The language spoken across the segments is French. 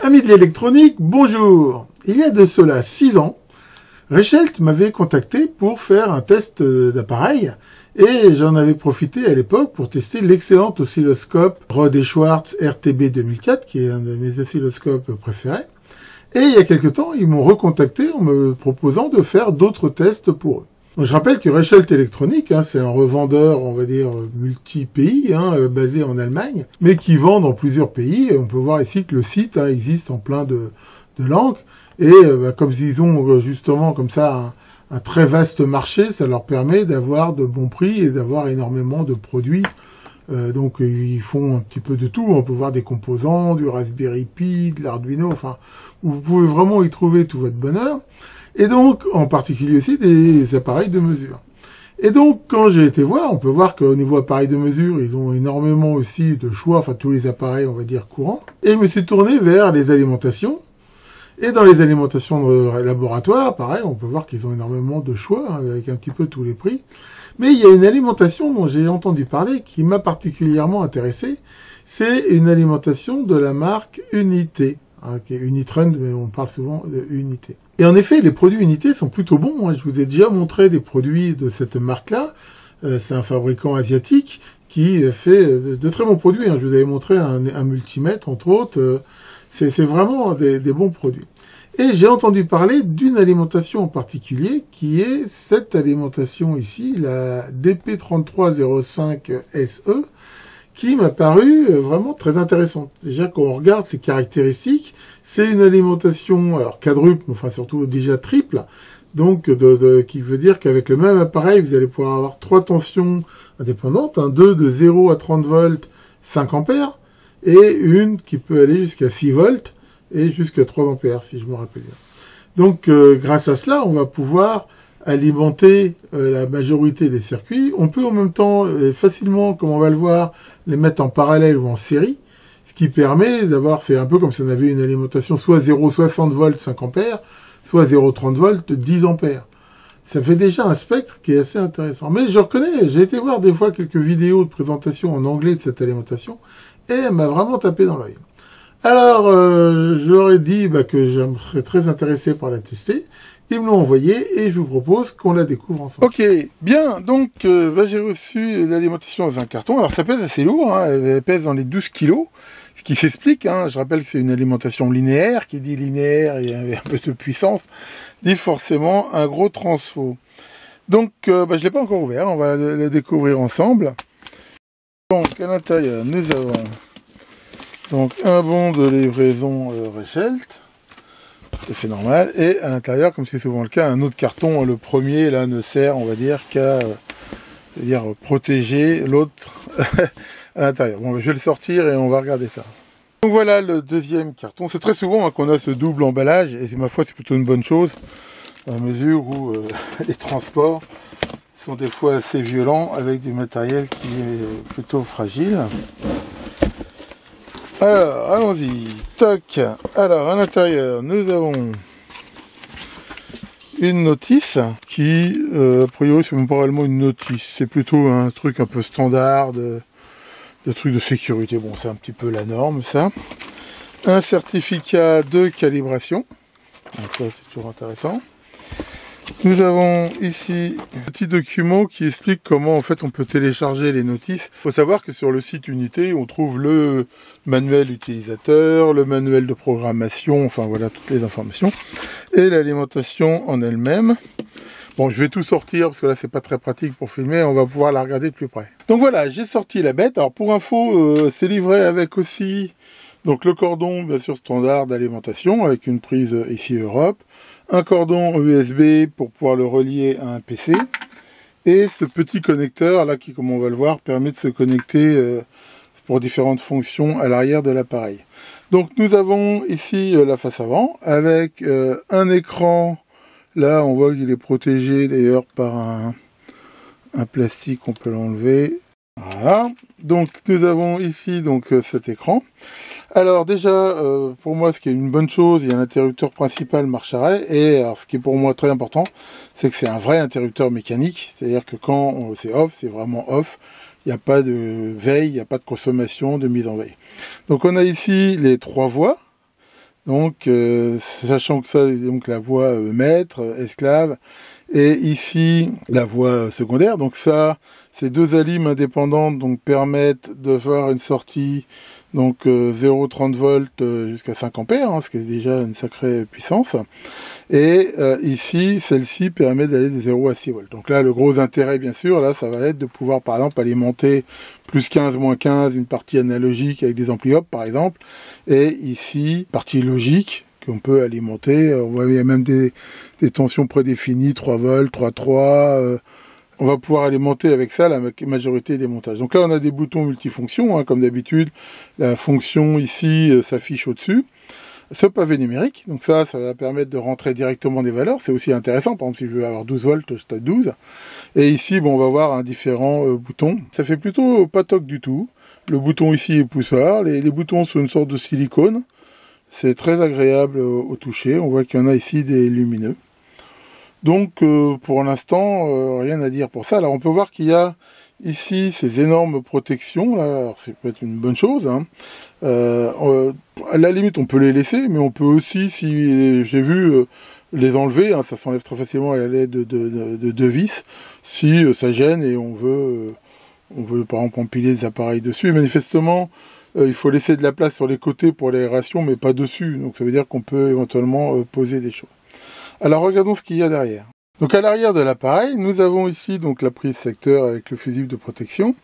Amis de l'électronique, bonjour. Il y a de cela 6 ans, Richelt m'avait contacté pour faire un test d'appareil et j'en avais profité à l'époque pour tester l'excellent oscilloscope Rohde & Schwarz RTB 2004 qui est un de mes oscilloscopes préférés. Et il y a quelque temps, ils m'ont recontacté en me proposant de faire d'autres tests pour eux. Donc, je rappelle que Richelt Electronic, c'est un revendeur, on va dire, multi-pays, basé en Allemagne, mais qui vend dans plusieurs pays. On peut voir ici que le site existe en plein de langues. Et comme ils ont justement comme ça un très vaste marché, ça leur permet d'avoir de bons prix et d'avoir énormément de produits. Donc ils font un petit peu de tout. On peut voir des composants, du Raspberry Pi, de l'Arduino. Enfin, vous pouvez vraiment y trouver tout votre bonheur. Et donc, en particulier aussi, des appareils de mesure. Et donc, quand j'ai été voir, on peut voir qu'au niveau appareils de mesure, ils ont énormément aussi de choix, enfin tous les appareils, on va dire, courants. Et je me suis tourné vers les alimentations. Et dans les alimentations de laboratoire, pareil, on peut voir qu'ils ont énormément de choix, avec un petit peu tous les prix. Mais il y a une alimentation dont j'ai entendu parler qui m'a particulièrement intéressé. C'est une alimentation de la marque Unité, qui est Unitrend, mais on parle souvent de Unité. Et en effet, les produits Unité sont plutôt bons. Je vous ai déjà montré des produits de cette marque-là. C'est un fabricant asiatique qui fait de très bons produits. Je vous avais montré un multimètre, entre autres. C'est vraiment des bons produits. Et j'ai entendu parler d'une alimentation en particulier, qui est cette alimentation ici, la DP3305SE, qui m'a paru vraiment très intéressante. Déjà, quand on regarde ses caractéristiques, c'est une alimentation, alors quadruple, mais enfin surtout déjà triple, donc qui veut dire qu'avec le même appareil, vous allez pouvoir avoir 3 tensions indépendantes, 2 de 0 à 30 volts, 5 ampères, et une qui peut aller jusqu'à 6 volts, et jusqu'à 3 ampères, si je me rappelle bien. Donc, grâce à cela, on va pouvoir alimenter la majorité des circuits. On peut en même temps, facilement, comme on va le voir, les mettre en parallèle ou en série, ce qui permet d'avoir, c'est un peu comme si on avait une alimentation soit 0,60 volts 5 ampères, soit 0,30 volts 10 ampères. Ça fait déjà un spectre qui est assez intéressant. Mais je reconnais, j'ai été voir des fois quelques vidéos de présentation en anglais de cette alimentation, et elle m'a vraiment tapé dans l'œil. Alors, je leur ai dit que je serais très intéressé par la tester. Ils me l'ont envoyé et je vous propose qu'on la découvre ensemble. Ok, bien, donc j'ai reçu l'alimentation dans un carton. Alors ça pèse assez lourd, elle pèse dans les 12 kilos, ce qui s'explique. Je rappelle que c'est une alimentation linéaire, qui dit linéaire et un peu de puissance, dit forcément un gros transfo. Donc je ne l'ai pas encore ouvert, on va la découvrir ensemble. Donc à l'intérieur, nous avons donc un bon de livraison Richelt. Tout à fait normal, et à l'intérieur, comme c'est souvent le cas, un autre carton. Le premier là ne sert, on va dire, qu'à protéger l'autre à l'intérieur. Bon, je vais le sortir et on va regarder ça. Donc voilà le deuxième carton. C'est très souvent qu'on a ce double emballage, et ma foi c'est plutôt une bonne chose, à mesure où les transports sont des fois assez violents avec du matériel qui est plutôt fragile. Alors, allons-y, toc. Alors, à l'intérieur, nous avons une notice qui, a priori, c'est même pas réellement une notice. C'est plutôt un truc un peu standard, de truc de sécurité. Bon, c'est un petit peu la norme, ça. Un certificat de calibration. Donc ça, c'est toujours intéressant. Nous avons ici un petit document qui explique comment en fait on peut télécharger les notices. Il faut savoir que sur le site Unité, on trouve le manuel utilisateur, le manuel de programmation, enfin voilà toutes les informations, et l'alimentation en elle-même. Bon, je vais tout sortir parce que là c'est pas très pratique pour filmer, on va pouvoir la regarder de plus près. Donc voilà, j'ai sorti la bête. Alors pour info, c'est livré avec aussi donc le cordon bien sûr standard d'alimentation avec une prise ici Europe. Un cordon USB pour pouvoir le relier à un PC, et ce petit connecteur là qui, comme on va le voir, permet de se connecter pour différentes fonctions à l'arrière de l'appareil. Donc nous avons ici la face avant avec un écran. Là on voit qu'il est protégé d'ailleurs par un plastique, on peut l'enlever. Voilà, donc nous avons ici donc cet écran. Alors déjà, pour moi, ce qui est une bonne chose, il y a un interrupteur principal marche-arrêt, et alors, ce qui est pour moi très important, c'est que c'est un vrai interrupteur mécanique, c'est-à-dire que quand c'est off, c'est vraiment off, il n'y a pas de veille, il n'y a pas de consommation, de mise en veille. Donc on a ici les 3 voies, Donc, sachant que ça, donc la voie maître, esclave, et ici la voie secondaire. Donc ça, ces deux alimes indépendantes donc permettent de faire une sortie donc 0,30 volts jusqu'à 5 ampères, hein, ce qui est déjà une sacrée puissance. Et ici, celle-ci permet d'aller de 0 à 6 volts. Donc là, le gros intérêt, bien sûr, là, ça va être de pouvoir, par exemple, alimenter plus 15, moins 15, une partie analogique avec des amplis hop, par exemple. Et ici, partie logique, qu'on peut alimenter. On voit, il y a même des tensions prédéfinies, 3 volts, 3,3. On va pouvoir alimenter avec ça la majorité des montages. Donc là, on a des boutons multifonctions, hein, comme d'habitude. La fonction ici s'affiche au-dessus. Ce pavé numérique, donc ça va permettre de rentrer directement des valeurs. C'est aussi intéressant, par exemple, si je veux avoir 12 volts, je tape 12. Et ici, bon, on va voir un différent bouton. Ça fait plutôt pas toc du tout. Le bouton ici est poussoir. Les boutons sont une sorte de silicone. C'est très agréable au toucher. On voit qu'il y en a ici des lumineux. Donc, pour l'instant, rien à dire pour ça. Alors, on peut voir qu'il y a ici ces énormes protections. Là, alors, c'est peut-être une bonne chose, hein. À la limite, on peut les laisser, mais on peut aussi, si j'ai vu, les enlever. Hein, ça s'enlève très facilement à l'aide de vis, si ça gêne et on veut par exemple empiler des appareils dessus. Et manifestement, il faut laisser de la place sur les côtés pour l'aération, mais pas dessus. Donc ça veut dire qu'on peut éventuellement poser des choses. Alors regardons ce qu'il y a derrière. Donc à l'arrière de l'appareil, nous avons ici donc la prise secteur avec le fusible de protection.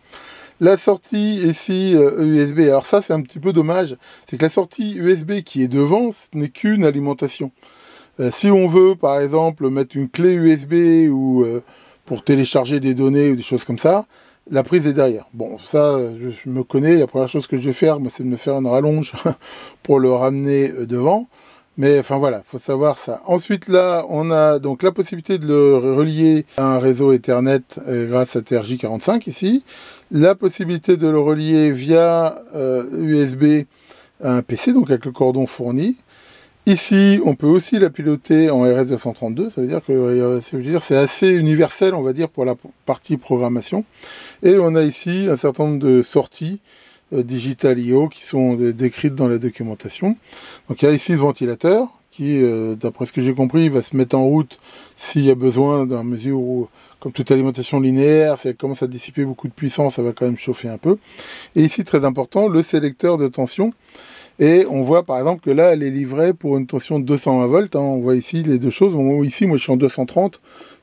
La sortie ici USB, alors ça c'est un petit peu dommage, c'est que la sortie USB qui est devant, ce n'est qu'une alimentation. Si on veut par exemple mettre une clé USB ou pour télécharger des données ou des choses comme ça, la prise est derrière. Bon, ça je me connais, la première chose que je vais faire, c'est de me faire une rallonge pour le ramener devant. Mais enfin voilà, faut savoir ça. Ensuite là, on a donc la possibilité de le relier à un réseau Ethernet grâce à TRJ45 ici. La possibilité de le relier via USB à un PC, donc avec le cordon fourni. Ici, on peut aussi la piloter en RS232, ça veut dire que c'est assez universel, on va dire, pour la partie programmation. Et on a ici un certain nombre de sorties Digital I/O qui sont décrites dans la documentation. Donc il y a ici ce ventilateur qui, d'après ce que j'ai compris, va se mettre en route s'il y a besoin, dans la mesure où, comme toute alimentation linéaire, si elle commence à dissiper beaucoup de puissance, ça va quand même chauffer un peu. Et ici, très important, le sélecteur de tension. Et on voit par exemple que là, elle est livrée pour une tension de 220 volts. Hein. On voit ici les deux choses. Bon, ici, moi, je suis en 230.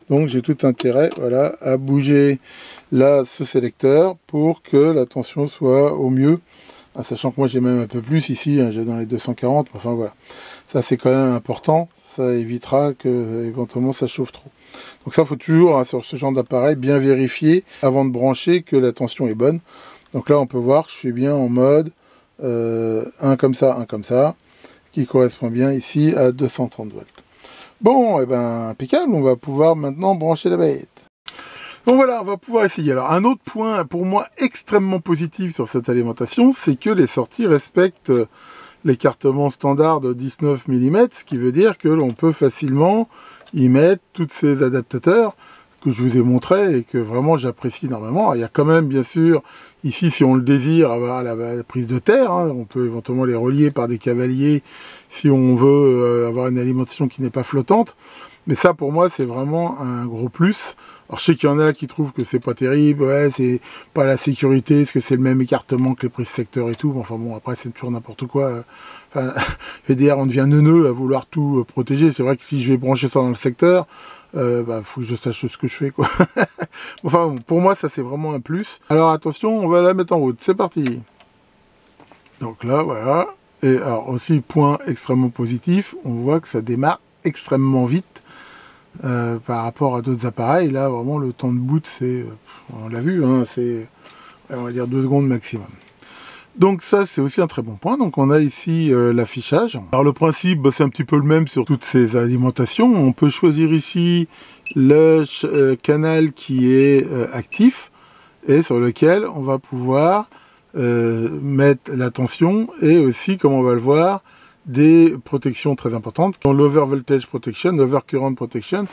Donc j'ai tout intérêt, voilà, à bouger là ce sélecteur pour que la tension soit au mieux, sachant que moi j'ai même un peu plus ici, hein, j'ai dans les 240, enfin voilà. Ça c'est quand même important, ça évitera que éventuellement ça chauffe trop. Donc ça, il faut toujours, hein, sur ce genre d'appareil, bien vérifier avant de brancher que la tension est bonne. Donc là on peut voir que je suis bien en mode un comme ça, qui correspond bien ici à 230 volts. Bon, et ben impeccable, on va pouvoir maintenant brancher la bête. Bon voilà, on va pouvoir essayer. Alors un autre point pour moi extrêmement positif sur cette alimentation, c'est que les sorties respectent l'écartement standard de 19 mm, ce qui veut dire que l'on peut facilement y mettre tous ces adaptateurs que je vous ai montré et que vraiment j'apprécie énormément. Il y a quand même bien sûr ici, si on le désire, avoir la prise de terre, hein, on peut éventuellement les relier par des cavaliers si on veut avoir une alimentation qui n'est pas flottante. Mais ça, pour moi, c'est vraiment un gros plus. Alors, je sais qu'il y en a qui trouvent que c'est pas terrible, ouais, c'est pas la sécurité, parce que c'est le même écartement que les prises secteur et tout. Enfin bon, après, c'est toujours n'importe quoi. Enfin, VDR, on devient neuneux à vouloir tout protéger. C'est vrai que si je vais brancher ça dans le secteur, faut que je sache ce que je fais, quoi. Enfin, pour moi, ça, c'est vraiment un plus. Alors, attention, on va la mettre en route. C'est parti. Donc là, voilà. Et alors, aussi, point extrêmement positif, on voit que ça démarre extrêmement vite. Par rapport à d'autres appareils, là vraiment le temps de boot c'est, on l'a vu, hein, c'est on va dire 2 secondes maximum. Donc ça c'est aussi un très bon point. Donc on a ici l'affichage. Alors le principe c'est un petit peu le même sur toutes ces alimentations. On peut choisir ici le canal qui est actif et sur lequel on va pouvoir mettre la tension et aussi, comme on va le voir, des protections très importantes, dans l'over voltage protection, l'over current protection.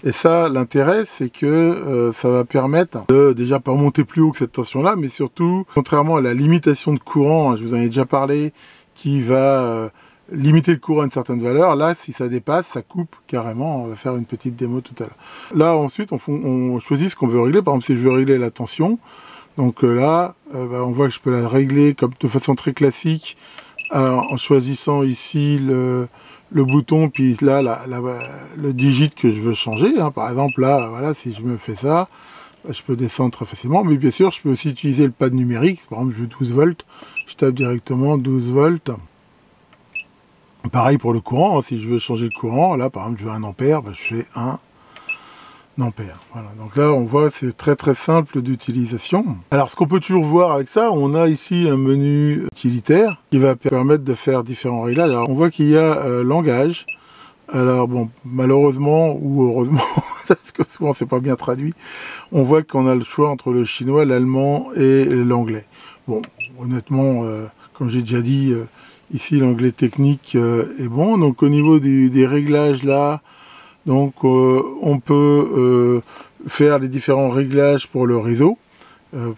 Et ça, l'intérêt, c'est que ça va permettre de déjà pas monter plus haut que cette tension-là, mais surtout, contrairement à la limitation de courant, hein, je vous en ai déjà parlé, qui va limiter le courant à une certaine valeur. Là, si ça dépasse, ça coupe carrément. On va faire une petite démo tout à l'heure. Là, ensuite, on choisit ce qu'on veut régler. Par exemple, si je veux régler la tension, donc là, on voit que je peux la régler comme de façon très classique en choisissant ici le bouton, puis là, le digit que je veux changer. Hein. Par exemple, là, voilà, si je me fais ça, je peux descendre très facilement. Mais bien sûr, je peux aussi utiliser le pad numérique. Par exemple, je veux 12 volts. Je tape directement 12 volts. Pareil pour le courant, hein, si je veux changer le courant, là par exemple je veux 1 ampère, je fais 1 ampère. Voilà. Donc là on voit c'est très très simple d'utilisation. Alors ce qu'on peut toujours voir avec ça, on a ici un menu utilitaire qui va permettre de faire différents réglages. Alors on voit qu'il y a langage. Alors bon, malheureusement ou heureusement, parce que souvent c'est pas bien traduit, on voit qu'on a le choix entre le chinois, l'allemand et l'anglais. Bon, honnêtement, comme j'ai déjà dit, ici l'anglais technique est bon. Donc au niveau des réglages là, donc on peut faire les différents réglages pour le réseau.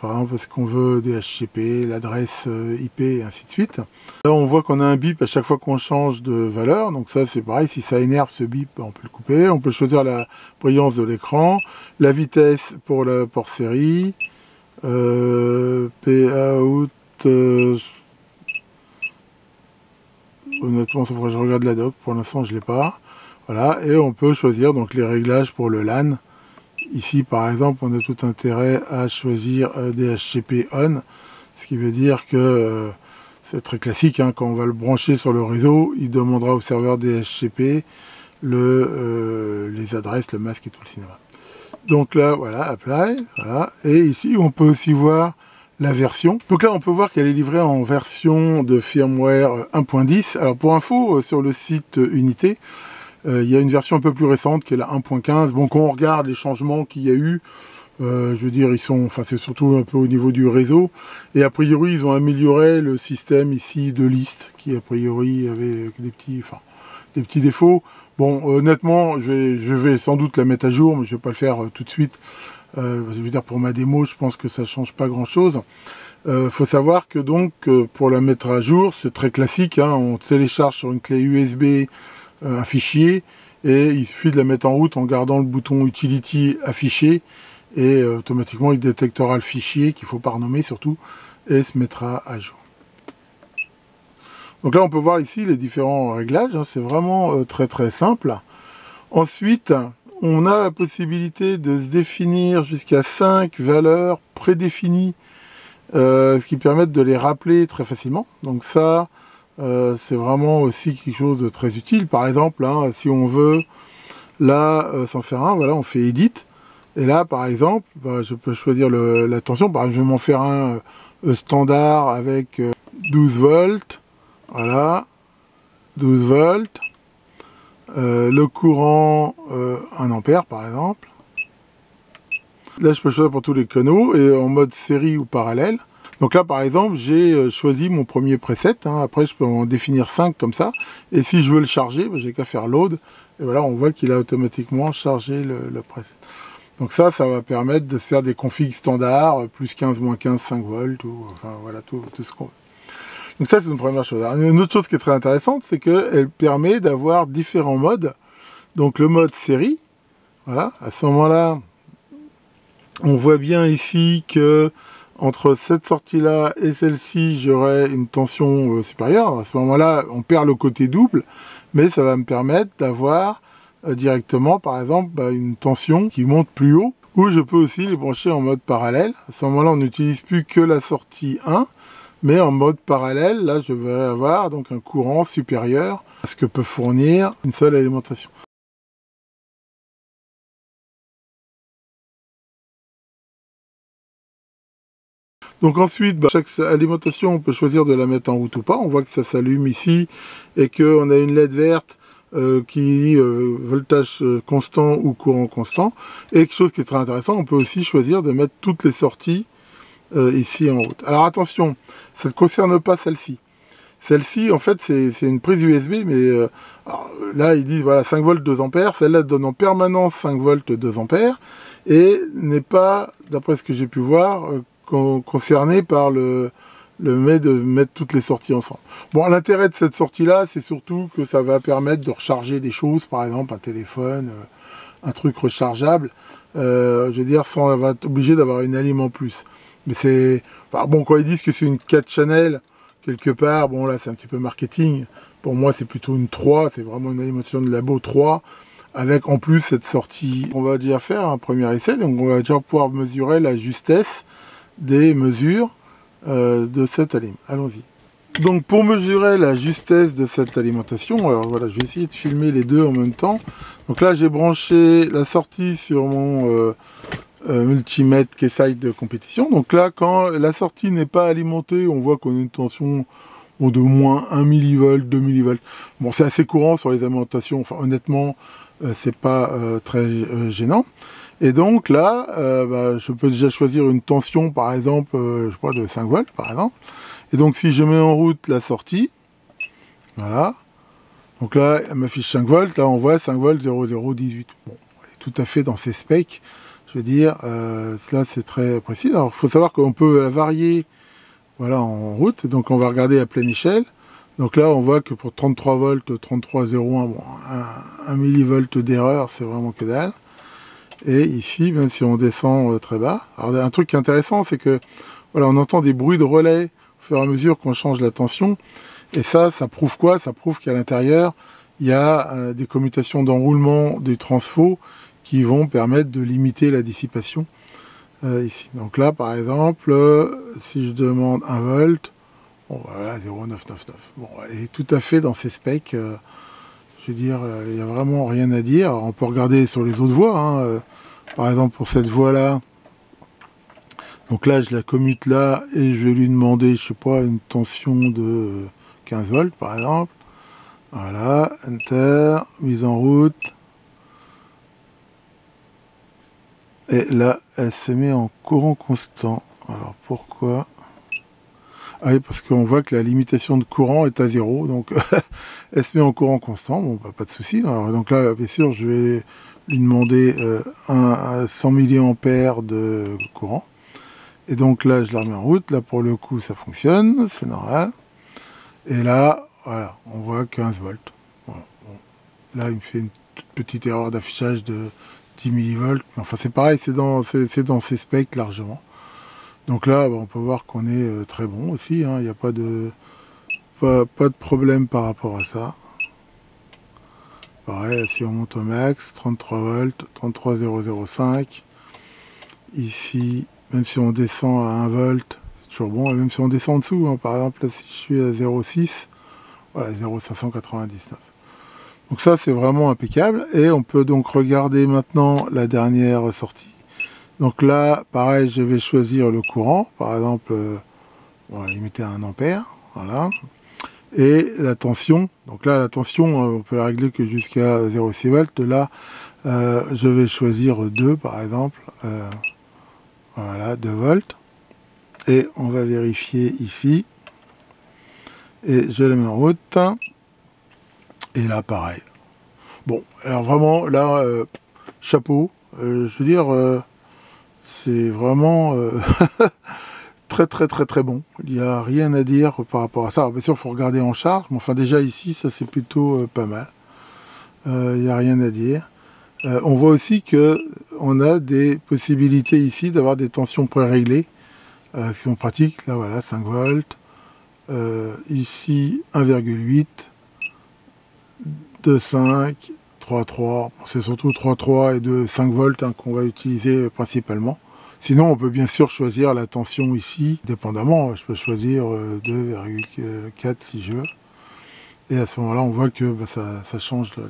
Par exemple, est-ce qu'on veut DHCP, l'adresse IP et ainsi de suite. Là, on voit qu'on a un bip à chaque fois qu'on change de valeur. Donc ça, c'est pareil. Si ça énerve ce bip, on peut le couper. On peut choisir la brillance de l'écran, la vitesse pour la port série, PAout. Honnêtement, ça faudrait que je regarde la doc. Pour l'instant, je l'ai pas. Voilà. Et on peut choisir donc les réglages pour le LAN. Ici, par exemple, on a tout intérêt à choisir DHCP on, ce qui veut dire que c'est très classique, hein, quand on va le brancher sur le réseau, il demandera au serveur DHCP les adresses, le masque et tout le cinéma. Donc là, voilà, apply, voilà. Et ici, on peut aussi voir la version. Donc là, on peut voir qu'elle est livrée en version de firmware 1.10. Alors pour info, sur le site Unité, il y a une version un peu plus récente qui est la 1.15. Bon, quand on regarde les changements qu'il y a eu, je veux dire, c'est surtout un peu au niveau du réseau. Et a priori, ils ont amélioré le système ici de liste, qui a priori avait des petits défauts. Bon, honnêtement, je vais sans doute la mettre à jour, mais je vais pas le faire tout de suite. Je veux dire, pour ma démo, je pense que ça change pas grand-chose. Faut savoir que donc, pour la mettre à jour, c'est très classique. Hein, on télécharge sur une clé USB un fichier et il suffit de la mettre en route en gardant le bouton Utility affiché et automatiquement il détectera le fichier qu'il ne faut pas renommer surtout et se mettra à jour. Donc là on peut voir ici les différents réglages, hein, c'est vraiment très très simple. Ensuite on a la possibilité de se définir jusqu'à 5 valeurs prédéfinies, ce qui permet de les rappeler très facilement. Donc ça c'est vraiment aussi quelque chose de très utile. Par exemple, hein, si on veut, là, s'en faire un, voilà, on fait Edit. Et là, par exemple, je peux choisir la tension. Par exemple, je vais m'en faire un standard avec 12 volts. Voilà, 12 volts. Le courant, 1 ampère, par exemple. Là, je peux choisir pour tous les canaux et en mode série ou parallèle. Donc là, par exemple, j'ai choisi mon premier preset. Hein. Après, je peux en définir 5 comme ça. Et si je veux le charger, j'ai qu'à faire load. Et voilà, on voit qu'il a automatiquement chargé le preset. Donc ça va permettre de se faire des configs standards, plus 15, moins 15, 5 volts, ou enfin voilà, tout ce qu'on veut. Donc ça, c'est une première chose. Alors, une autre chose qui est très intéressante, c'est qu'elle permet d'avoir différents modes. Donc le mode série, voilà, à ce moment-là, on voit bien ici que entre cette sortie-là et celle-ci, j'aurai une tension supérieure. À ce moment-là, on perd le côté double, mais ça va me permettre d'avoir directement, par exemple, une tension qui monte plus haut, ou je peux aussi les brancher en mode parallèle. À ce moment-là, on n'utilise plus que la sortie 1, mais en mode parallèle, là, je vais avoir donc un courant supérieur à ce que peut fournir une seule alimentation. Donc ensuite, chaque alimentation, on peut choisir de la mettre en route ou pas. On voit que ça s'allume ici et qu'on a une LED verte qui dit voltage constant ou courant constant. Et quelque chose qui est très intéressant, on peut aussi choisir de mettre toutes les sorties ici en route. Alors attention, ça ne concerne pas celle-ci. Celle-ci, en fait, c'est une prise USB, mais là, ils disent, voilà, 5 volts, 2 ampères. Celle-là donne en permanence 5 volts, 2 ampères, et n'est pas, d'après ce que j'ai pu voir, concerné par de mettre toutes les sorties ensemble. Bon, l'intérêt de cette sortie-là, c'est surtout que ça va permettre de recharger des choses, par exemple un téléphone, un truc rechargeable, je veux dire, sans avoir être obligé d'avoir une alim en plus. Mais c'est... Enfin, bon, quand ils disent que c'est une 4 channel, quelque part, bon là c'est un petit peu marketing, pour moi c'est plutôt une 3, c'est vraiment une alimentation de labo 3, avec en plus cette sortie. On va déjà faire un premier essai, donc on va déjà pouvoir mesurer la justesse des mesures de cette alim. Allons-y. Donc pour mesurer la justesse de cette alimentation, alors voilà, je vais essayer de filmer les deux en même temps. Donc là j'ai branché la sortie sur mon multimètre Keysight de compétition. Donc là quand la sortie n'est pas alimentée, on voit qu'on a une tension de moins 1 millivolt, 2 millivolts. Bon, c'est assez courant sur les alimentations, enfin honnêtement c'est pas très gênant. Et donc là, je peux déjà choisir une tension, par exemple, je sais pas, de 5 volts, par exemple. Et donc si je mets en route la sortie, voilà, donc là, elle m'affiche 5 volts, là on voit 5 volts 0018. Bon, elle est tout à fait dans ses specs, je veux dire, là c'est très précis. Alors il faut savoir qu'on peut la varier, voilà, en route, donc on va regarder à pleine échelle. Donc là on voit que pour 33 volts, 33,01, bon, 1 millivolt d'erreur, c'est vraiment que dalle. Et ici, même si on descend très bas, alors un truc qui est intéressant, c'est que voilà, on entend des bruits de relais au fur et à mesure qu'on change la tension. Et ça prouve quoi? Ça prouve qu'à l'intérieur, il y a des commutations d'enroulement du transfo qui vont permettre de limiter la dissipation ici. Donc là, par exemple, si je demande 1 volt, bon voilà, 0,999. Bon, elle est tout à fait dans ses specs. Je veux dire, il n'y a vraiment rien à dire. Alors, on peut regarder sur les autres voies. Hein, par exemple, pour cette voie-là, donc là, je la commute là et je vais lui demander, je sais pas, une tension de 15 volts, par exemple. Voilà, Enter, mise en route. Et là, elle se met en courant constant. Alors, pourquoi ? Ah oui, parce qu'on voit que la limitation de courant est à 0, donc elle se met en courant constant, bon, bah, pas de souci. Alors donc là, bien sûr, je vais lui demander un 100 mA de courant. Et donc là, je la remets en route. Là, pour le coup, ça fonctionne, c'est normal. Et là, voilà, on voit 15 volts. Voilà, bon. Là, il me fait une toute petite erreur d'affichage de 10 millivolts. Enfin, c'est pareil, c'est dans ses specs largement. Donc là, on peut voir qu'on est très bon aussi, hein. Il n'y a pas de problème par rapport à ça. Pareil, si on monte au max, 33 volts, 33,005. Ici, même si on descend à 1 volt, c'est toujours bon. Et même si on descend en dessous, hein, par exemple, là, si je suis à 0,6, voilà, 0,599. Donc ça, c'est vraiment impeccable. Et on peut donc regarder maintenant la dernière sortie. Donc là, pareil, je vais choisir le courant, par exemple, on va limiter à 1 ampère, voilà. Et la tension, donc là, la tension, on peut la régler que jusqu'à 0,6 volts. Là, je vais choisir 2, par exemple, voilà, 2 volts. Et on va vérifier ici. Et je le mets en route. Et là, pareil. Bon, alors vraiment, là, chapeau, je veux dire... c'est vraiment très bon. Il n'y a rien à dire par rapport à ça. Alors, bien sûr, il faut regarder en charge, mais enfin déjà ici, ça c'est plutôt pas mal. Il n'y a rien à dire. On voit aussi qu'on a des possibilités ici d'avoir des tensions préréglées qui sont pratiques. Là, voilà, 5 volts. Ici, 1,8, 2,5, 3,3. C'est surtout 3,3 et de 5 volts hein, qu'on va utiliser principalement. Sinon, on peut bien sûr choisir la tension ici, dépendamment. Je peux choisir 2,4 si je veux. Et à ce moment-là, on voit que ça change là.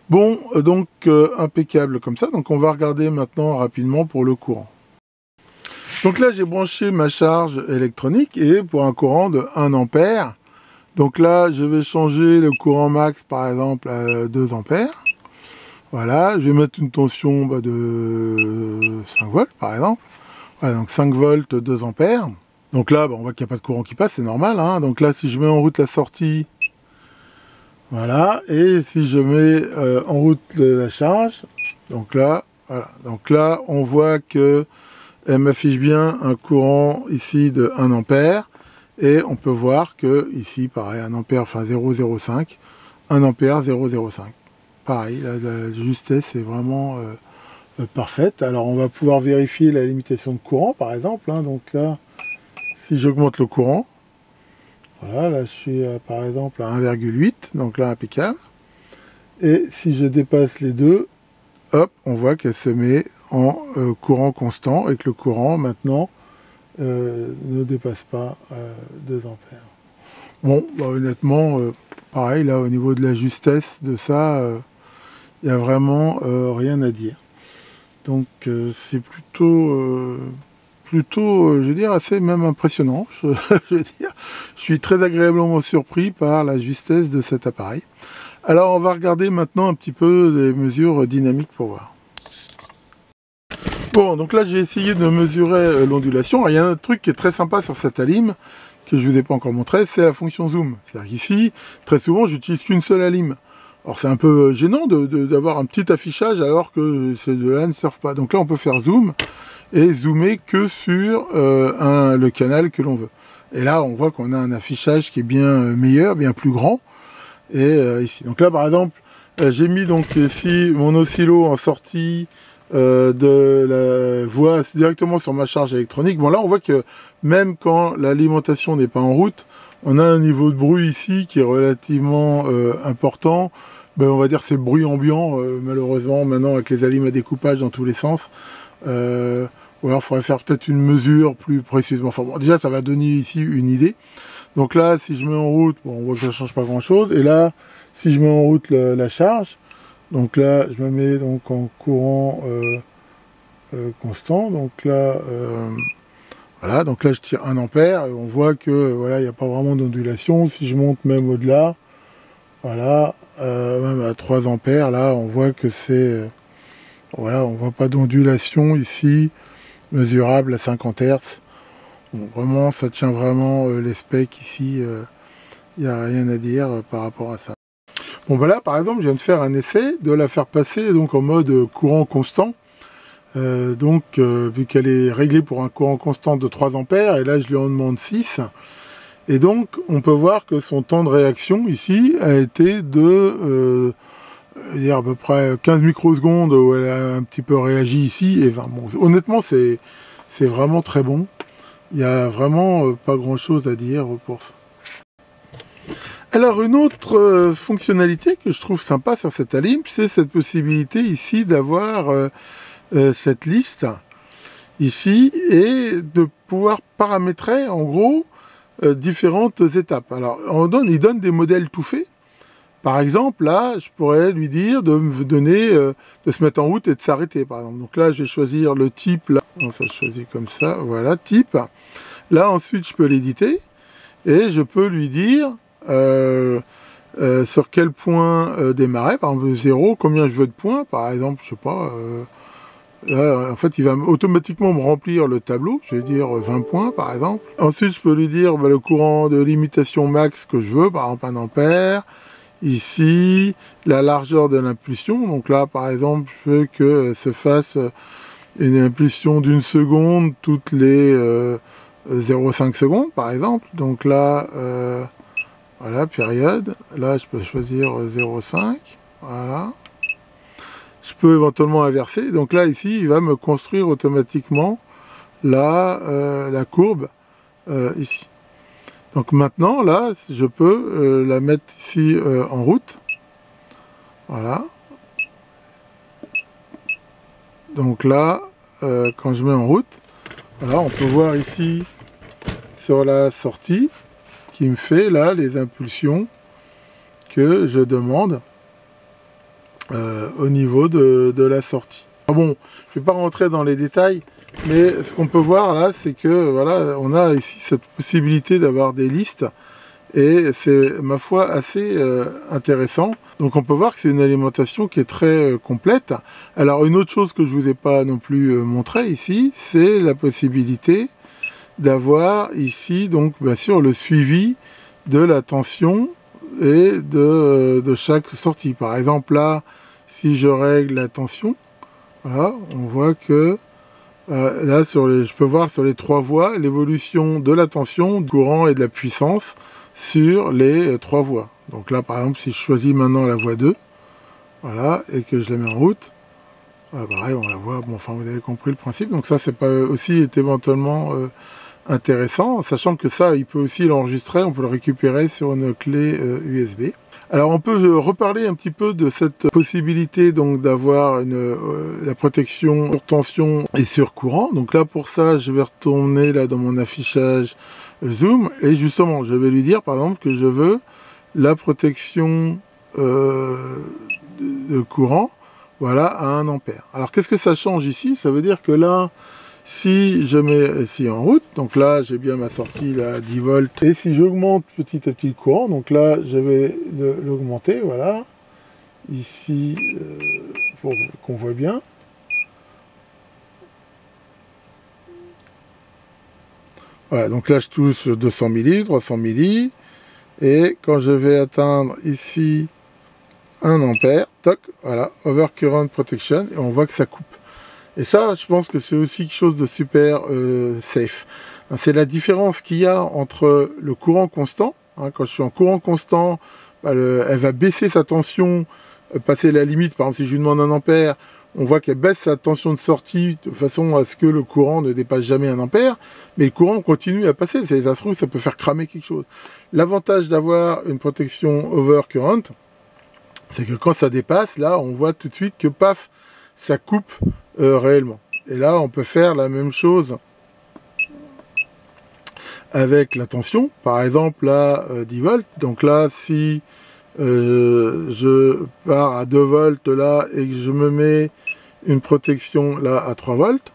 Bon, donc impeccable comme ça. Donc on va regarder maintenant rapidement pour le courant. Donc là, j'ai branché ma charge électronique et pour un courant de 1 ampère. Donc là, je vais changer le courant max, par exemple, à 2 ampères. Voilà, je vais mettre une tension de 5 volts, par exemple. Voilà, donc 5 volts, 2 ampères. Donc là, on voit qu'il n'y a pas de courant qui passe, c'est normal. Hein. Donc là, si je mets en route la sortie, voilà, et si je mets en route la charge, donc là, voilà. Donc là, on voit que elle m'affiche bien un courant ici de 1 ampère. Et on peut voir que ici, pareil, 1 ampère, enfin 0,05, 1 ampère, 0,05. Pareil, la justesse est vraiment parfaite. Alors on va pouvoir vérifier la limitation de courant, par exemple. Hein. Donc là, si j'augmente le courant, voilà, là je suis par exemple à 1,8, donc là impeccable. Et si je dépasse les deux, hop, on voit qu'elle se met en courant constant et que le courant maintenant ne dépasse pas 2 ampères. Bon, bah, honnêtement, pareil, là au niveau de la justesse de ça, il n'y a vraiment rien à dire. Donc c'est plutôt, je veux dire, assez même impressionnant. Je veux dire, je suis très agréablement surpris par la justesse de cet appareil. Alors on va regarder maintenant un petit peu les mesures dynamiques pour voir. Bon, donc là j'ai essayé de mesurer l'ondulation. Il y a un truc qui est très sympa sur cette alim, que je ne vous ai pas encore montré, c'est la fonction zoom. C'est-à-dire qu'ici, très souvent, j'utilise qu'une seule alim. Alors c'est un peu gênant d'avoir un petit affichage alors que ces deux-là ne servent pas. Donc là on peut faire zoom et zoomer que sur le canal que l'on veut. Et là on voit qu'on a un affichage qui est bien meilleur, bien plus grand. Et ici, donc là par exemple, j'ai mis donc ici mon oscillo en sortie de la voie directement sur ma charge électronique. Bon là on voit que même quand l'alimentation n'est pas en route, on a un niveau de bruit ici qui est relativement important. Ben, on va dire que c'est le bruit ambiant, malheureusement maintenant avec les alimes à découpage dans tous les sens. Ou alors il faudrait faire peut-être une mesure plus précisément. Enfin bon, déjà ça va donner ici une idée. Donc là si je mets en route, bon, on voit que ça ne change pas grand chose. Et là si je mets en route la charge, donc là je me mets donc en courant constant. Donc là voilà, donc là je tire 1 ampère et on voit que voilà, il n'y a pas vraiment d'ondulation. Si je monte même au-delà, voilà, même à 3 ampères, là on voit que c'est voilà, on voit pas d'ondulation ici mesurable à 50 Hz. Bon, vraiment ça tient vraiment les specs ici, il n'y a rien à dire par rapport à ça. Bon ben là par exemple je viens de faire un essai de la faire passer donc en mode courant constant. Vu qu'elle est réglée pour un courant constant de 3 ampères, et là je lui en demande 6, et donc on peut voir que son temps de réaction ici a été de à peu près 15 microsecondes où elle a un petit peu réagi ici, et 20. Bon, honnêtement c'est vraiment très bon, il n'y a vraiment pas grand chose à dire pour ça. Alors une autre fonctionnalité que je trouve sympa sur cette alim, c'est cette possibilité ici d'avoir cette liste ici et de pouvoir paramétrer en gros différentes étapes. Alors il donne des modèles tout faits. Par exemple là je pourrais lui dire de me donner de se mettre en route et de s'arrêter par exemple. Donc là je vais choisir le type là, donc ça je choisis comme ça, voilà, type. Là ensuite je peux l'éditer et je peux lui dire sur quel point démarrer, par exemple 0, combien je veux de points, par exemple, je sais pas, là, en fait, il va automatiquement me remplir le tableau, je vais dire 20 points, par exemple. Ensuite, je peux lui dire le courant de limitation max que je veux, par exemple 1 ampère. Ici, la largeur de l'impulsion, donc là, par exemple, je veux que se fasse une impulsion d'1 seconde toutes les 0,5 secondes, par exemple. Donc là, voilà, période. Là, je peux choisir 0,5. Voilà. Je peux éventuellement inverser. Donc là, ici, il va me construire automatiquement la courbe ici. Donc maintenant, là, je peux la mettre ici en route. Voilà. Donc là, quand je mets en route, voilà, on peut voir ici sur la sortie qui me fait là les impulsions que je demande au niveau de la sortie. Ah bon, je ne vais pas rentrer dans les détails, mais ce qu'on peut voir là, c'est que voilà, on a ici cette possibilité d'avoir des listes et c'est ma foi assez intéressant. Donc on peut voir que c'est une alimentation qui est très complète. Alors une autre chose que je vous ai pas non plus montré ici, c'est la possibilité d'avoir ici donc bien sûr le suivi de la tension et de chaque sortie. Par exemple là, si je règle la tension, voilà, on voit que Là, je peux voir sur les 3 voies l'évolution de la tension, du courant et de la puissance sur les 3 voies. Donc là, par exemple, si je choisis maintenant la voie 2, voilà, et que je la mets en route, pareil, on la voit, bon, enfin, vous avez compris le principe. Donc ça, c'est pas aussi est éventuellement intéressant, sachant que ça, il peut aussi l'enregistrer, on peut le récupérer sur une clé USB. Alors on peut reparler un petit peu de cette possibilité donc d'avoir la protection sur tension et sur courant. Donc là pour ça je vais retourner là dans mon affichage Zoom et justement je vais lui dire par exemple que je veux la protection de courant, voilà, à 1 ampère. Alors qu'est-ce que ça change ici? Ça veut dire que là, si je mets ici en route, donc là j'ai bien ma sortie là à 10 volts, et si j'augmente petit à petit le courant, donc là je vais l'augmenter, voilà, ici pour qu'on voit bien. Voilà, donc là je touche 200 milli, 300 milli, et quand je vais atteindre ici 1 ampère, toc, voilà, overcurrent protection, et on voit que ça coupe. Et ça, je pense que c'est aussi quelque chose de super safe. C'est la différence qu'il y a entre le courant constant. Hein, quand je suis en courant constant, bah, elle va baisser sa tension, passer la limite. Par exemple, si je lui demande 1 ampère, on voit qu'elle baisse sa tension de sortie de façon à ce que le courant ne dépasse jamais 1 ampère. Mais le courant continue à passer. Ça se trouve, ça peut faire cramer quelque chose. L'avantage d'avoir une protection overcurrent, c'est que quand ça dépasse, là, on voit tout de suite que paf, ça coupe réellement. Et là, on peut faire la même chose avec la tension. Par exemple, là, 10 volts. Donc là, si je pars à 2 volts là et que je me mets une protection là à 3 volts,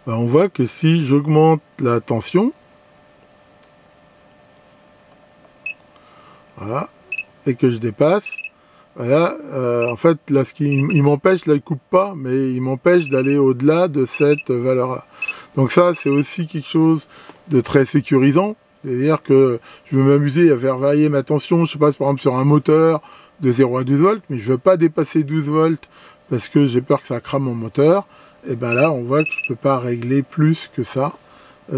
ben, on voit que si j'augmente la tension, voilà, et que je dépasse, voilà, en fait, là, ce qui m'empêche, là, il coupe pas, mais il m'empêche d'aller au-delà de cette valeur-là. Donc ça, c'est aussi quelque chose de très sécurisant. C'est-à-dire que je veux m'amuser à faire varier ma tension, je sais pas, par exemple, sur un moteur de 0 à 12 volts, mais je veux pas dépasser 12 volts parce que j'ai peur que ça crame mon moteur. Et ben là, on voit que je peux pas régler plus que ça.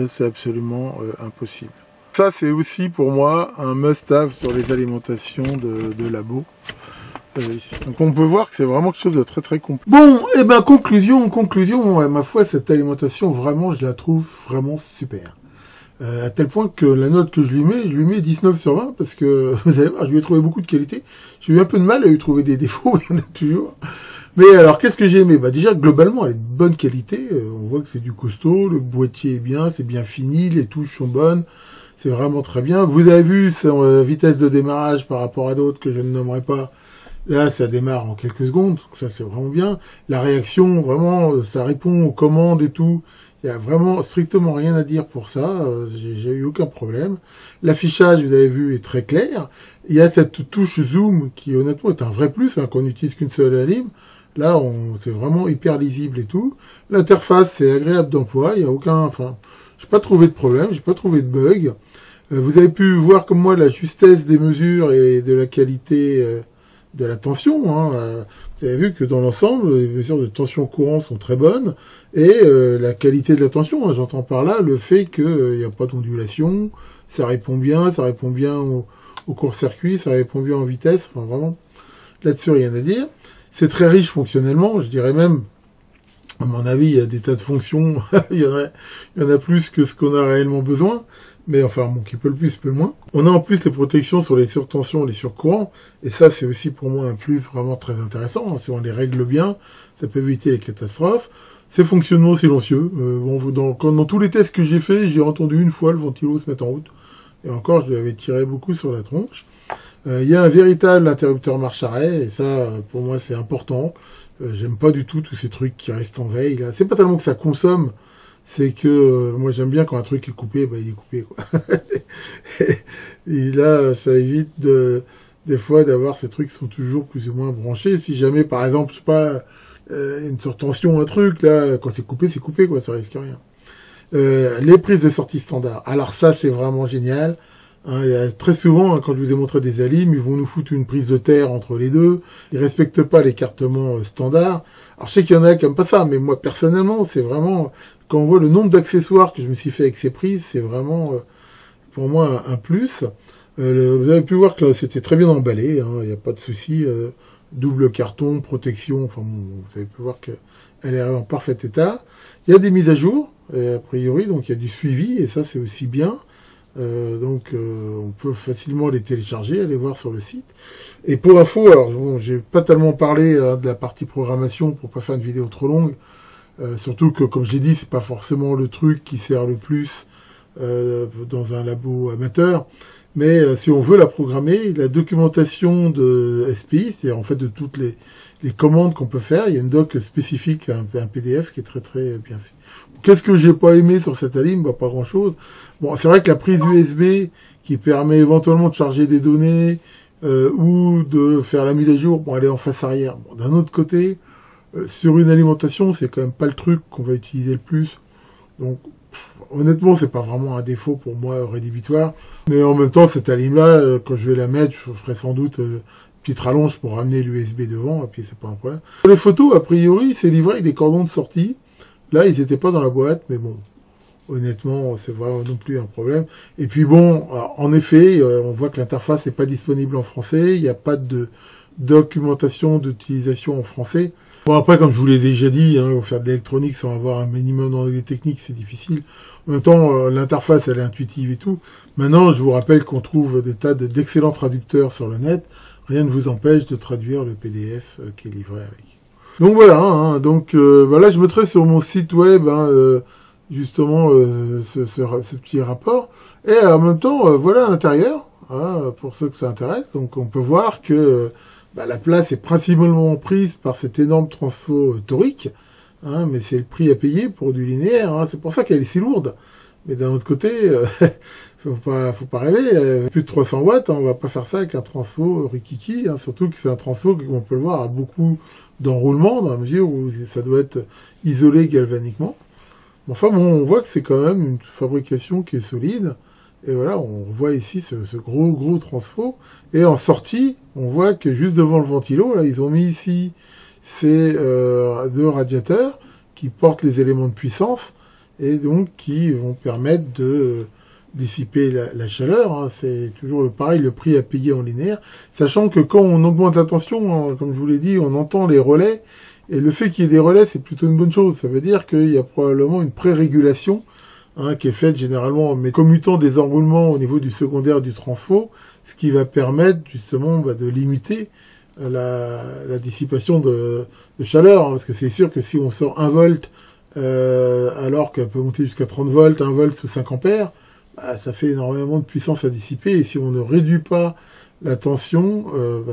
C'est absolument impossible. Ça, c'est aussi pour moi un must-have sur les alimentations de labo. Ici. Donc on peut voir que c'est vraiment quelque chose de très très complet. Bon, et ben conclusion, ouais, ma foi, cette alimentation, vraiment, je la trouve vraiment super. À tel point que la note que je lui mets 19 sur 20, parce que, vous allez voir, je lui ai trouvé beaucoup de qualité. J'ai eu un peu de mal à lui trouver des défauts, il y en a toujours. Mais alors, qu'est-ce que j'ai aimé? Bah déjà, globalement, elle est de bonne qualité. On voit que c'est du costaud, le boîtier est bien, c'est bien fini, les touches sont bonnes. C'est vraiment très bien. Vous avez vu sa vitesse de démarrage par rapport à d'autres que je ne nommerai pas. Là, ça démarre en quelques secondes, donc ça c'est vraiment bien. La réaction, vraiment, ça répond aux commandes et tout. Il y a vraiment strictement rien à dire pour ça. J'ai eu aucun problème. L'affichage, vous avez vu, est très clair. Il y a cette touche zoom qui, honnêtement, est un vrai plus, hein, qu'on n'utilise qu'une seule alim. Là, c'est vraiment hyper lisible et tout. L'interface, c'est agréable d'emploi. Il y a j'ai pas trouvé de problème, j'ai pas trouvé de bug. Vous avez pu voir comme moi la justesse des mesures et de la qualité de la tension. Hein. Vous avez vu que dans l'ensemble, les mesures de tension courant sont très bonnes, et la qualité de la tension, hein, j'entends par là le fait qu'il n'y a pas d'ondulation, ça répond bien au court-circuit, ça répond bien en vitesse, enfin vraiment, là-dessus rien à dire. C'est très riche fonctionnellement, je dirais même, à mon avis, il y a des tas de fonctions, il y en a plus que ce qu'on a réellement besoin. Mais enfin, bon, qui peut le plus, peut le moins. On a en plus les protections sur les surtensions et les surcourants, et ça, c'est aussi pour moi un plus vraiment très intéressant. Hein. Si on les règle bien, ça peut éviter les catastrophes. C'est fonctionnement silencieux. Dans tous les tests que j'ai faits, j'ai entendu une fois le ventilo se mettre en route. Et encore, je lui avais tiré beaucoup sur la tronche. Il y a un véritable interrupteur marche-arrêt, et ça, pour moi, c'est important. J'aime pas du tout tous ces trucs qui restent en veille. Là, c'est pas tellement que ça consomme, c'est que moi j'aime bien quand un truc est coupé, bah il est coupé quoi. Et là, ça évite des fois d'avoir ces trucs qui sont toujours plus ou moins branchés. Si jamais, par exemple, je sais pas, une surtension, un truc là, quand c'est coupé quoi, ça risque rien. Les prises de sortie standard. Alors ça, c'est vraiment génial. Hein, il y a très souvent, hein, quand je vous ai montré des alims, ils vont nous foutre une prise de terre entre les deux. Ils respectent pas l'écartement standard. Alors je sais qu'il y en a qui aiment pas ça, mais moi personnellement, c'est vraiment, quand on voit le nombre d'accessoires que je me suis fait avec ces prises, c'est vraiment pour moi un plus. Vous avez pu voir que c'était très bien emballé, hein, il n'y a pas de souci. Double carton, protection, enfin bon, vous avez pu voir qu'elle est en parfait état. Il y a des mises à jour, a priori, donc il y a du suivi, et ça c'est aussi bien. On peut facilement les télécharger, aller voir sur le site. Et pour info, alors bon, j'ai pas tellement parlé de la partie programmation pour pas faire une vidéo trop longue, surtout que comme j'ai dit, c'est pas forcément le truc qui sert le plus dans un labo amateur. Mais si on veut la programmer, la documentation de SPI, c'est-à-dire en fait de toutes les commandes qu'on peut faire, il y a une doc spécifique, un PDF qui est très très bien fait. Qu'est-ce que j'ai pas aimé sur cette alim? Bah, pas grand-chose. Bon, c'est vrai que la prise USB qui permet éventuellement de charger des données ou de faire la mise à jour, bon, elle est en face arrière. Bon, d'un autre côté, sur une alimentation, c'est quand même pas le truc qu'on va utiliser le plus. Donc, honnêtement, c'est pas vraiment un défaut pour moi rédhibitoire. Mais en même temps, cette alim-là, quand je vais la mettre, je ferai sans doute une petite rallonge pour ramener l'USB devant, et puis c'est pas un problème. Pour les photos, a priori, c'est livré avec des cordons de sortie. Là, ils étaient pas dans la boîte, mais bon, honnêtement, c'est vraiment non plus un problème. Et puis bon, en effet, on voit que l'interface n'est pas disponible en français, il n'y a pas de documentation d'utilisation en français. Bon, après, comme je vous l'ai déjà dit, hein, faire de l'électronique sans avoir un minimum d'anglais technique, c'est difficile. En même temps, l'interface, elle est intuitive et tout. Maintenant, je vous rappelle qu'on trouve des tas d'excellents traducteurs sur le net. Rien ne vous empêche de traduire le PDF qui est livré avec. Donc voilà, hein, là, je mettrai sur mon site web justement ce petit rapport. Et en même temps, voilà à l'intérieur, hein, pour ceux que ça intéresse. Donc on peut voir que la place est principalement prise par cet énorme transfo torique, hein, mais c'est le prix à payer pour du linéaire, hein, c'est pour ça qu'elle est si lourde. Mais d'un autre côté, faut pas rêver, plus de 300 watts, hein, on va pas faire ça avec un transfo rikiki, hein, surtout que c'est un transfo qui, on peut le voir, a beaucoup d'enroulement, dans la mesure où ça doit être isolé galvaniquement. Enfin bon, on voit que c'est quand même une fabrication qui est solide. Et voilà, on voit ici ce gros transfo. Et en sortie, on voit que juste devant le ventilo, là, ils ont mis ici ces deux radiateurs qui portent les éléments de puissance et donc qui vont permettre de dissiper la chaleur. Hein. C'est toujours pareil, le prix à payer en linéaire. Sachant que quand on augmente la tension, hein, comme je vous l'ai dit, on entend les relais. Et le fait qu'il y ait des relais, c'est plutôt une bonne chose. Ça veut dire qu'il y a probablement une pré-régulation qui est faite généralement en commutant des enroulements au niveau du secondaire du transfo, ce qui va permettre justement de limiter la dissipation de chaleur. Hein, parce que c'est sûr que si on sort 1 volt alors qu'elle peut monter jusqu'à 30 volts, 1 volt sous 5 ampères, ça fait énormément de puissance à dissiper. Et si on ne réduit pas la tension,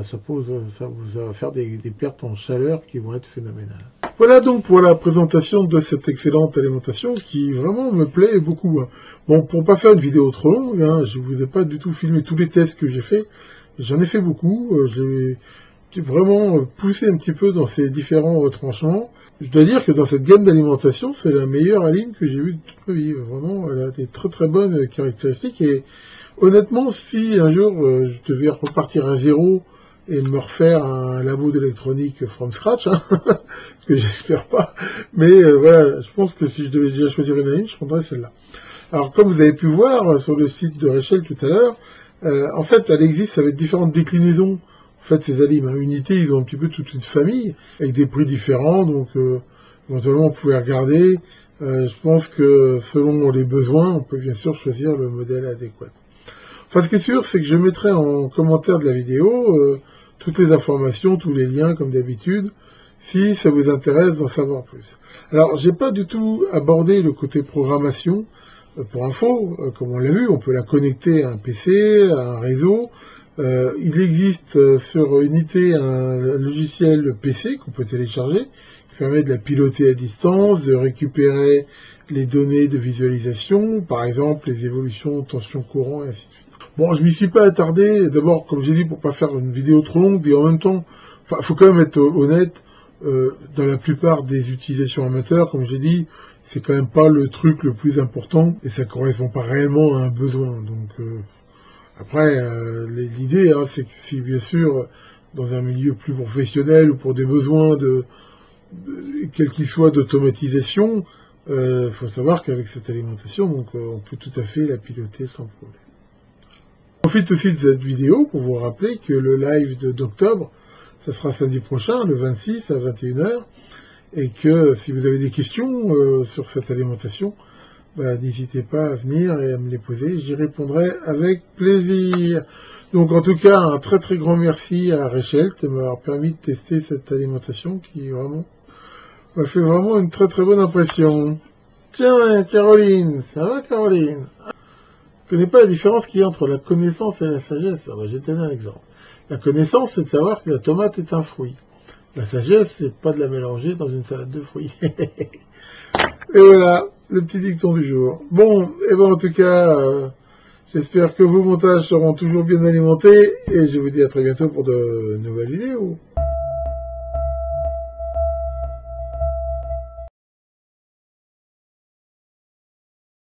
ça va faire des pertes en chaleur qui vont être phénoménales. Voilà donc pour la présentation de cette excellente alimentation qui vraiment me plaît beaucoup. Hein. Bon, pour pas faire une vidéo trop longue, hein, je vous ai pas du tout filmé tous les tests que j'ai fait. J'en ai fait beaucoup. J'ai vraiment poussé un petit peu dans ces différents retranchements. Je dois dire que dans cette gamme d'alimentation, c'est la meilleure alim que j'ai vue de toute ma vie. Vraiment, elle a des très très bonnes caractéristiques. Et honnêtement, si un jour je devais repartir à zéro et me refaire un labo d'électronique from scratch, hein, ce que j'espère pas, mais voilà, je pense que si je devais déjà choisir une alim, je prendrais celle-là. Alors, comme vous avez pu voir sur le site de Rechel tout à l'heure, en fait, elle existe avec différentes déclinaisons. En fait, ces alims, hein, Unité, ils ont un petit peu toute une famille, avec des prix différents, donc éventuellement, vous pouvez regarder. Je pense que selon les besoins, on peut bien sûr choisir le modèle adéquat. Enfin, ce qui est sûr, c'est que je mettrai en commentaire de la vidéo toutes les informations, tous les liens, comme d'habitude, si ça vous intéresse d'en savoir plus. Alors, j'ai pas du tout abordé le côté programmation. Pour info, comme on l'a vu, on peut la connecter à un PC, à un réseau. Il existe sur Unité un logiciel PC qu'on peut télécharger, qui permet de la piloter à distance, de récupérer les données de visualisation, par exemple les évolutions de tension courant, et ainsi de suite. Bon, je m'y suis pas attardé, d'abord, comme j'ai dit, pour pas faire une vidéo trop longue, et en même temps, faut quand même être honnête, dans la plupart des utilisations amateurs, comme j'ai dit, c'est quand même pas le truc le plus important, et ça correspond pas réellement à un besoin, donc Après, l'idée, hein, c'est que si bien sûr, dans un milieu plus professionnel ou pour des besoins quel qu'il soit d'automatisation, faut savoir qu'avec cette alimentation, donc on peut tout à fait la piloter sans problème. Je profite aussi de cette vidéo pour vous rappeler que le live d'octobre, ça sera samedi prochain, le 26 à 21h, et que si vous avez des questions sur cette alimentation, n'hésitez pas à venir et à me les poser, j'y répondrai avec plaisir. Donc en tout cas, un très très grand merci à Rachel de m'avoir permis de tester cette alimentation qui vraiment m'a fait vraiment une très très bonne impression. Tiens, Caroline, ça va Caroline? Je ne connais pas la différence qu'il y a entre la connaissance et la sagesse. Je vais te donner un exemple. La connaissance, c'est de savoir que la tomate est un fruit. La sagesse, c'est pas de la mélanger dans une salade de fruits. Et voilà, le petit dicton du jour. Bon, et en tout cas, j'espère que vos montages seront toujours bien alimentés et je vous dis à très bientôt pour de nouvelles vidéos.